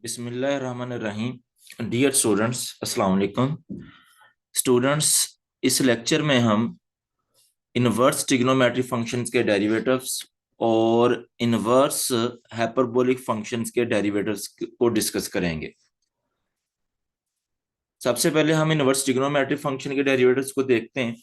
बिस्मिल्लाहिर्रहमानिर्रहीम। Dear students, अस्सलाम वालेकुम। स्टूडेंट्स, इस लेक्चर में हम इनवर्स ट्रिग्नोमेट्रिक फंक्शंस के डेरिवेटिव्स और इनवर्स हाइपरबोलिक फंक्शंस के डेरिवेटिव्स को डिस्कस करेंगे। सबसे पहले हम इनवर्स ट्रिग्नोमेट्रिक फंक्शन के डेरिवेटिव्स को देखते हैं।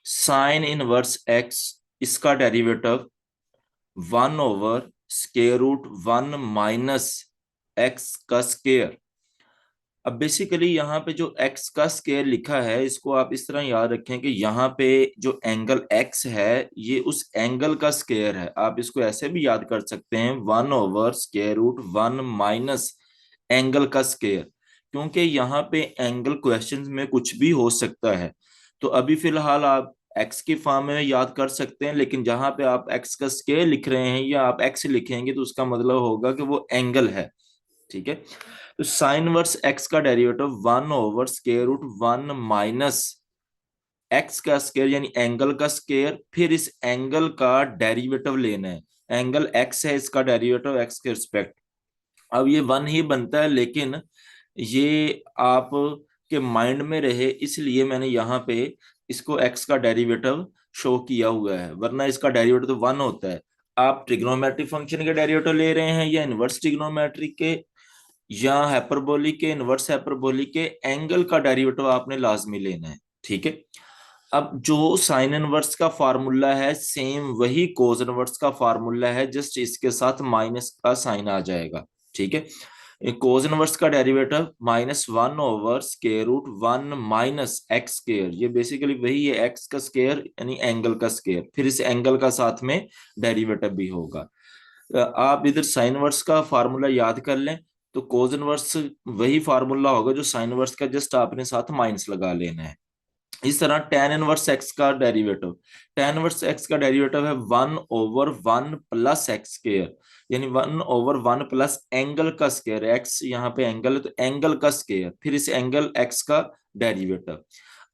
साइन इनवर्स एक्स, इसका डेरिवेटिव 1/√1 माइनस एक्स का स्केयर। अब बेसिकली यहाँ पे जो x का स्केयर लिखा है, इसको आप इस तरह याद रखें कि यहाँ पे जो एंगल x है ये उस एंगल का स्केयर है। आप इसको ऐसे भी याद कर सकते हैं 1/√1 माइनस एंगल का स्केयर, क्योंकि यहाँ पे एंगल क्वेश्चंस में कुछ भी हो सकता है। तो अभी फिलहाल आप x की फॉर्म में याद कर सकते हैं, लेकिन जहां पे आप x का स्केयर लिख रहे हैं या आप x लिखेंगे तो उसका मतलब होगा कि वो एंगल है। ठीक है, तो साइन वर्स एक्स का डेरिवेटिव 1/√1 माइनस एक्स का स्केयर यानी एंगल का स्केयर, फिर इस एंगल का डेरिवेटिव लेना है। एंगल एक्स है, इसका डेरिवेटिव एक्स के रिस्पेक्ट। अब ये 1 ही बनता है, लेकिन ये आप के माइंड में रहे इसलिए मैंने यहाँ पे इसको एक्स का डेरिवेटिव शो किया हुआ है, वरना इसका डेरिवेटिव तो 1 होता है। आप ट्रिग्नोमेट्रिक फंक्शन के डेरिवेटिव ले रहे हैं या इनवर्स ट्रिग्नोमेट्रिक के या हाइपरबोलिक के, इनवर्स हाइपरबोलिक के, एंगल का डेरिवेटिव आपने लाजमी लेना है। ठीक है, अब जो साइन इनवर्स का फार्मूला है सेम वही कोस इनवर्स का फार्मूला है, जस्ट इसके साथ माइनस का साइन आ जाएगा। ठीक है, कोस इनवर्स का डेरिवेटिव -1/√1 माइनस एक्स स्केयर, ये बेसिकली वही है एक्स का स्केयर यानी एंगल का स्केयर, फिर इस एंगल का साथ में डेरिवेटिव भी होगा। आप इधर साइन वर्स का फार्मूला याद कर लें, तो कोस इनवर्स वही फार्मूला होगा जो साइन वर्स का, जस्ट आपने साथ माइनस लगा लेना है। इस तरह टेन इनवर्स एक्स का डेरिवेटिव, टेन इनवर्स एक्स का डेरिवेटिव है 1/1 प्लस एक्स स्क्वायर, यानी 1/1 प्लस एंगल का स्क्वायर। एक्स यहाँ पे एंगल है तो एंगल का स्क्वायर, फिर इस एंगल एक्स का डेरिवेटिव।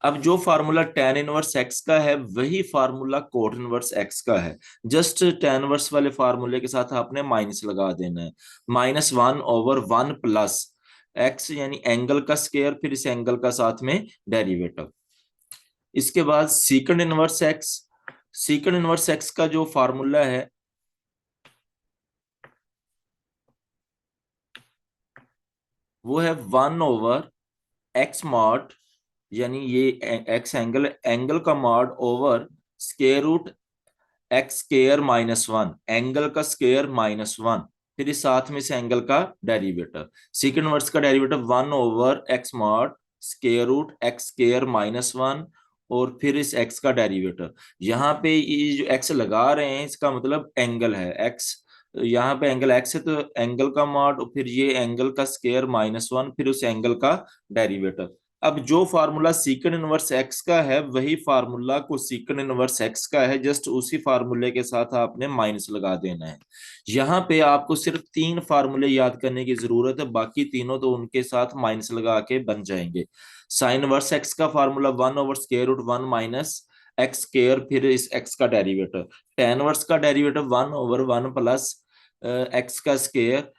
अब जो फार्मूला टेन इनवर्स एक्स का है वही फार्मूला कोट इनवर्स एक्स का है, जस्ट टेन इनवर्स वाले फार्मूले के साथ आपने माइनस लगा देना है। -1/1 प्लस एक्स यानी एंगल का स्क्वायर, फिर इस एंगल का साथ में डेरिवेटिव। इसके बाद secant inverse x, secant inverse x का जो फार्मूला है वो है 1/x मॉड, यानी ये एक्स एंगल, एंगल का मॉड ओवर √x²-1, एंगल का स्क्वायर -1, फिर इस साथ में इस एंगल का डेरिवेटिव। सीकंड इनवर्स का डेरिवेटिव 1/x मॉड √x²-1 और फिर इस x का डेरिवेटिव। यहाँ पे ये जो x लगा रहे हैं इसका मतलब एंगल है x, यहाँ पे एंगल x है तो एंगल का मॉड और फिर ये एंगल का स्क्वायर -1, फिर उस एंगल का डेरिवेटिव। अब जो फार्मूला सीकंड इनवर्स एक्स का है वही फार्मूला को सीकंड इनवर्स एक्स का है, जस्ट उसी फार्मूले के साथ आपने माइनस लगा देना है। यहाँ पे आपको सिर्फ 3 फार्मूले याद करने की जरूरत है, बाकी तीनों तो उनके साथ माइनस लगा के बन जाएंगे। साइन इनवर्स एक्स का फार्मूला 1/√1 माइनस एक्स स्क्वायर, फिर इस एक्स का डेरिवेटिव। टेन इनवर्स का डेरिवेटिव 1/1 प्लस एक्स का स्क्वायर,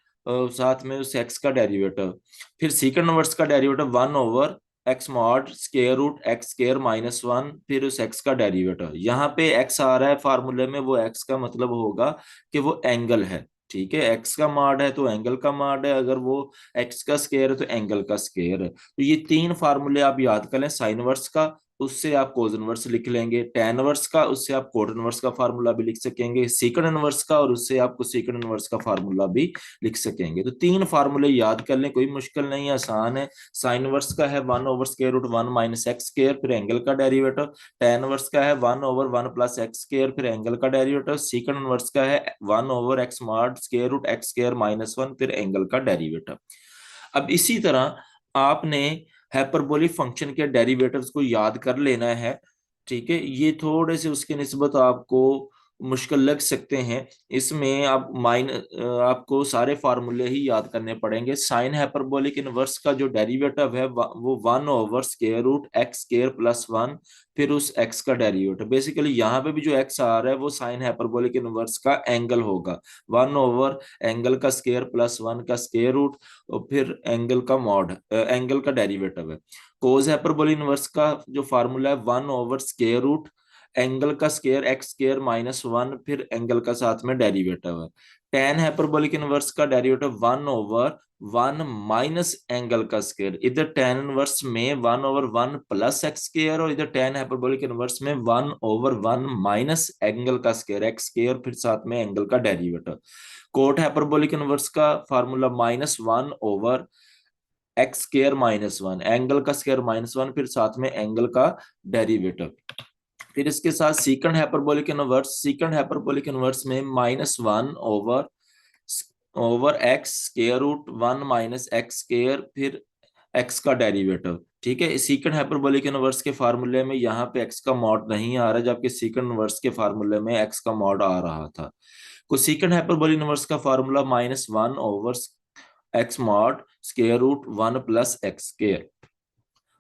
साथ में उस एक्स का डेरिवेटिव। फिर सीकंड इनवर्स का डेरिवेटिव 1/x मॉड √x²-1, फिर उस x का डेरिवेटिव। यहाँ पे x आ रहा है फार्मूले में, वो x का मतलब होगा कि वो एंगल है। ठीक है, x का मॉड है तो एंगल का मॉड है, अगर वो x का स्क्वायर है तो एंगल का स्क्वायर है। तो ये 3 फार्मूले आप याद कर लें, साइन इनवर्स का उससे आप कोस इनवर्स लिख लेंगे, टेन इनवर्स का उससे आप कोट इनवर्स का फार्मूला भी लिख सकेंगे, सीकंड इनवर्स का और उससे आपको सीकंड इनवर्स का फार्मूला भी लिख सकेंगे। तो 3 फार्मूले याद कर लें, कोई मुश्किल नहीं है, आसान है। साइन इनवर्स का है 1/√1 माइनस एक्स स्क्वायर, फिर एंगल का डेरिवेटिव। टेन इनवर्स का है 1/1 प्लस एक्स स्क्वायर, फिर एंगल का डेरिवेटिव। सीकंड इनवर्स का है 1/x मॉड √x²-1, फिर एंगल का डेरिवेटिव। अब इसी तरह आपने हाइपरबोलिक फंक्शन के डेरिवेटिव्स को याद कर लेना है। ठीक है, ये थोड़े से उसके निस्बत आपको मुश्किल लग सकते हैं। इसमें आप आपको सारे फार्मूले ही याद करने पड़ेंगे। साइन हाइपरबोलिक इनवर्स का जो डेरिवेटिव है वो 1/√x² + 1, फिर उस x का डेरिवेटिव। बेसिकली यहाँ पे भी जो x आ रहा है वो साइन हाइपरबोलिक इनवर्स का एंगल होगा, 1/एंगल का स्केयर +1 का स्केयर रूट, और फिर एंगल का मॉड, एंगल का डेरिवेटिव है। कोस हाइपरबोलिक इनवर्स का जो फार्मूला है 1/√, एंगल का स्केयर x² - 1, फिर एंगल का साथ में डेरिवेटिव है। टेन हाइपरबोलिक इनवर्स का डेरिवेटिव 1/1 माइनस एंगल का स्केयर। इधर टेन इनवर्स में 1/1 प्लस एक्स स्केयर, और इधर टेन हाइपरबोलिक इनवर्स में 1/1 माइनस एंगल का स्केयर, एक्स स्केयर, फिर साथ में एंगल का डेरिवेटिव। कोट हाइपरबोलिक इनवर्स का फार्मूला -1/x²-1, एंगल का स्केयर -1, फिर साथ में एंगल का डेरिवेटिव। फिर इसके साथ सीकंड हाइपरबोलिक इनवर्स में -1/ओवर x²√1 माइनस एक्स स्केयर, फिर x का डेरिवेटिव। ठीक है, सीकंड हाइपरबोलिक इनवर्स के फार्मूले में यहाँ पे x का मॉड नहीं आ रहा, जबकि सीकंड इनवर्स के फार्मूले में x का मॉड आ रहा था। को सीकंड हाइपरबोलिक इनवर्स का फार्मूला -1/x mod√1 + x²।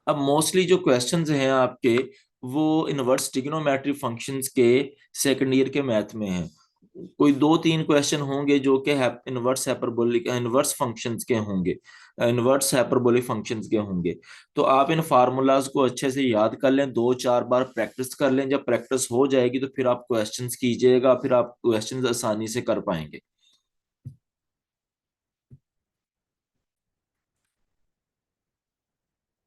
अब मोस्टली जो क्वेश्चंस हैं आपके, वो इनवर्स ट्रिग्नोमेट्री फंक्शंस के सेकंड ईयर के मैथ में हैं। कोई 2-3 क्वेश्चन होंगे जो कि इनवर्स फंक्शंस के होंगे, इनवर्स हाइपरबोलिक फंक्शंस के होंगे। तो आप इन फार्मूलाज को अच्छे से याद कर लें, 2-4 बार प्रैक्टिस कर लें। जब प्रैक्टिस हो जाएगी तो फिर आप क्वेश्चंस कीजिएगा, फिर आप क्वेश्चंस आसानी से कर पाएंगे।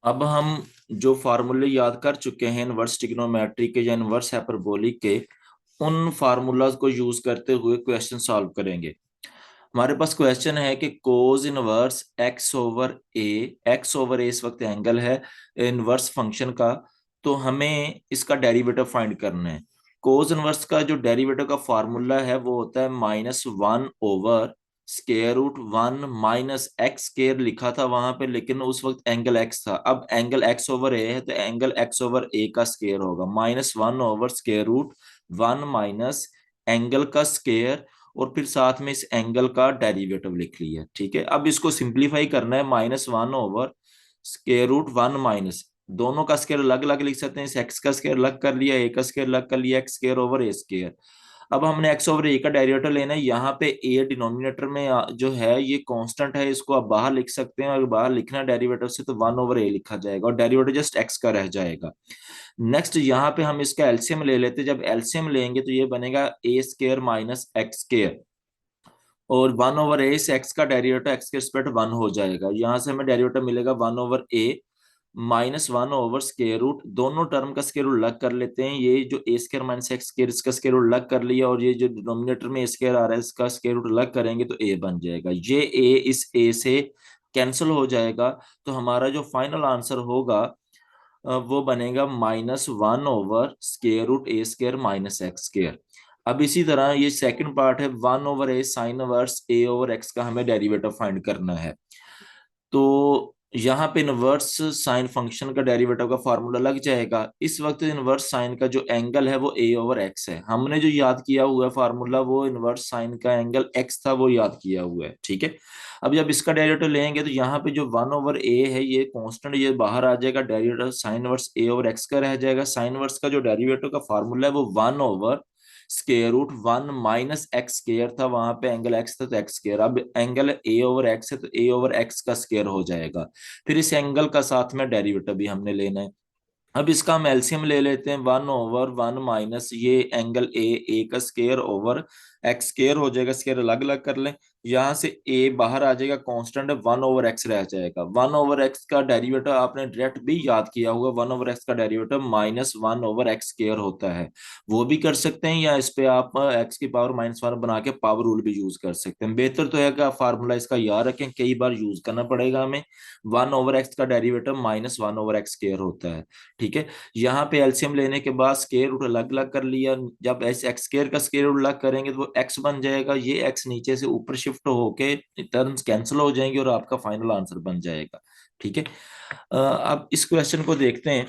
अब हम जो फार्मूले याद कर चुके हैं इनवर्स ट्रिग्नोमेट्री के या इनवर्स हाइपरबोलिक के, उन फार्मूलाज को यूज करते हुए क्वेश्चन सॉल्व करेंगे। हमारे पास क्वेश्चन है कि कोस इनवर्स एक्स ओवर ए इस वक्त एंगल है इनवर्स फंक्शन का, तो हमें इसका डेरिवेटिव फाइंड करना है। कोस इनवर्स का जो डेरिवेटिव का फार्मूला है वो होता है -1/√1 माइनस एक्स स्केयर लिखा था वहां पे, लेकिन उस वक्त एंगल एक्स था। अब एंगल एक्स ओवर ए है तो एंगल एक्स ओवर ए का स्केयर होगा, -1/√1 माइनस एंगल का स्केयर, और फिर साथ में इस एंगल का डेरिवेटिव लिख लिया। ठीक है, अब इसको सिंप्लीफाई करना है, -1/√1 माइनस, दोनों का स्केयर अलग अलग लिख सकते हैं, इस एक्स का स्केयर अलग कर लिया, ए का स्केयर अलग कर लिया, एक्स स्केयर ओवर ए स्केयर। अब हमने एक्स ओवर ए का डेरिवेटिव लेना है। यहाँ पे ए डिनोमिनेटर में जो है ये कांस्टेंट है, इसको आप बाहर लिख सकते हैं, और बाहर लिखना डेरिवेटिव से तो 1/a लिखा जाएगा, और डेरिवेटिव जस्ट एक्स का रह जाएगा। नेक्स्ट यहाँ पे हम इसका एलसीएम ले लेते हैं। जब एलसीएम लेंगे तो ये बनेगा a² माइनस एक्स स्केयर, और 1/a से एक्स का डेरिवेटिव एक्स के रिस्पेक्ट 1 हो जाएगा। यहाँ से हमें डेरिवेटिव मिलेगा 1/a माइनस 1/स्केयर रूट, दोनों टर्म का स्केयर रूट अलग कर लेते हैं। ये जो a² माइनस एक्स स्केयर, इसका स्केयर रूट अलग कर लिया, और ये जो डिनोमिनेटर में a स्केयर आ रहा है इसका स्केयर रूट अलग करेंगे तो a बन जाएगा। ये a इस a से कैंसिल हो जाएगा, तो हमारा जो फाइनल आंसर होगा वो बनेगा -1/√a² माइनस एक्स स्केयर। अब इसी तरह ये सेकंड पार्ट है, 1/a साइन इनवर्स a/x का हमें डेरिवेटिव फाइंड करना है। तो यहाँ पे इनवर्स साइन फंक्शन का डेरिवेटिव का फार्मूला लग जाएगा। इस वक्त इनवर्स साइन का जो एंगल है वो a/x है। हमने जो याद किया हुआ है फार्मूला, वो इनवर्स साइन का एंगल x था, वो याद किया हुआ है। ठीक है, अब जब इसका डेरिवेटिव लेंगे तो यहाँ पे जो 1/a है ये कांस्टेंट, ये बाहर आ जाएगा, डेरिवेटिव साइन इनवर्स a/x का रह जाएगा। साइन इनवर्स का जो डेरिवेटिव का फार्मूला है वो 1/√1 माइनस एक्स स्केयर था, वहां पे एंगल एक्स था तो एक्स स्केयर। अब एंगल a/x है तो a/x का स्केयर हो जाएगा। फिर इस एंगल का साथ में डेरिवेटिव भी हमने लेना है। अब इसका हम एलसीएम ले लेते हैं, 1/1 माइनस ये एंगल ए का स्केयर ओवर एक्स स्केयर हो जाएगा, स्केयर अलग अलग कर लें। यहाँ से ए बाहर आ जाएगा, कांस्टेंट है, 1/x रह जाएगा। 1/x का डेरिवेटिव आपने डायरेक्ट भी याद किया होगा, 1/x का डेरिवेटिव -1/x स्केयर होता है, वो भी कर सकते हैं, या इस पे आप x की पावर -1 बना के पावर रूल भी यूज कर सकते हैं। बेहतर तो है कि आप फार्मूला इसका याद रखें, कई बार यूज करना पड़ेगा हमें। 1/x का डेरिवेटिव -1/x स्केयर होता है। ठीक है, यहाँ पे एलसीएम लेने के बाद स्केयर रूट अलग अलग कर लिया। जब ऐसे एक्स स्केयर का स्केयर रूट अलग करेंगे तो वो एक्स बन जाएगा, ये एक्स नीचे से ऊपर शिफ्ट होके टर्म्स कैंसिल हो जाएंगे और आपका फाइनल आंसर बन जाएगा। ठीक है, अब इस क्वेश्चन को देखते हैं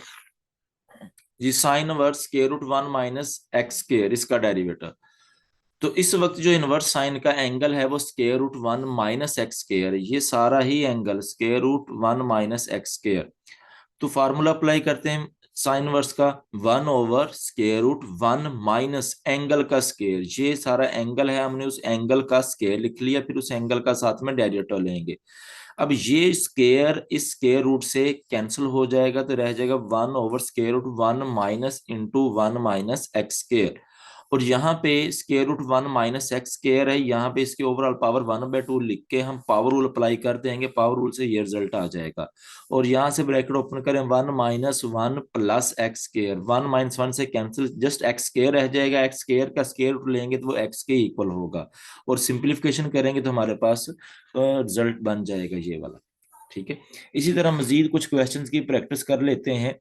जी। Sine verse square root 1 minus x square, इसका डेरिवेटिव। तो इस वक्त जो इनवर्स साइन का एंगल है वो square root one minus x square, ये सारा ही angle square root one minus x square. तो फार्मूला अप्लाई करते हैं साइन वर्स का, one over square root one minus angle का स्क्वायर, ये सारा एंगल है, हमने उस एंगल का स्क्वायर लिख लिया, फिर उस एंगल का साथ में डेरिवेटिव लेंगे। अब ये स्क्वायर इस स्क्वायर रूट से कैंसिल हो जाएगा, तो रह जाएगा one over square root one minus into one minus x square. और यहाँ पे square root one minus x square है, यहाँ पे इसके overall power one by two लिख के हम पावर रूल अप्लाई कर देंगे, पावर रूल से ये रिजल्ट आ जाएगा। और यहाँ से ब्रैकेट ओपन करें, one minus one plus x square, one minus one से कैंसिल, जस्ट एक्स स्क्वायर रह जाएगा, एक्स स्क्वायर का स्क्वायर रूट लेंगे तो वो एक्स के इक्वल होगा, और सिंप्लीफिकेशन करेंगे तो हमारे पास रिजल्ट बन जाएगा ये वाला। ठीक है, इसी तरह मजीद कुछ क्वेश्चंस की प्रैक्टिस कर लेते हैं।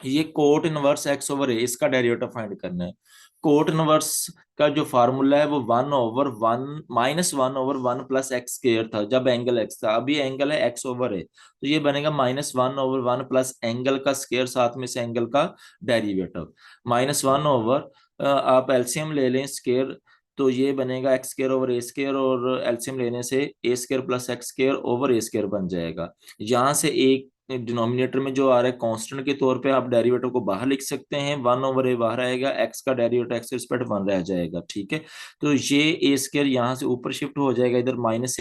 ये कोट इनवर्स एक्स ओवर ए, इसका डेरिवेटिव फाइंड करना है। कोट इनवर्स का जो फार्मूला है वो one over one minus one over one plus x square था जब एंगल एक्स था, अभी एंगल है एक्स ओवर है, तो ये बनेगा minus one over one plus angle का स्क्वायर, साथ में से एंगल का डेरिवेटिव, माइनस वन ओवर, आप एलसीएम ले लें स्क्वायर, तो ये बनेगा x square over a square, और एलसीएम लेने से a square plus x square over a square बन जाएगा। यहाँ से एक डिनोमिनेटर में जो आ रहा है कांस्टेंट के तौर पे आप डेरिवेटिव को बाहर लिख सकते हैं, वन ओवर ए बाहर आएगा, एक्स का डेरिवेटिव एक्स के रिस्पेक्ट वन रह जाएगा। ठीक है, तो ये ए स्क्वायर यहाँ से ऊपर शिफ्ट हो जाएगा, इधर माइनस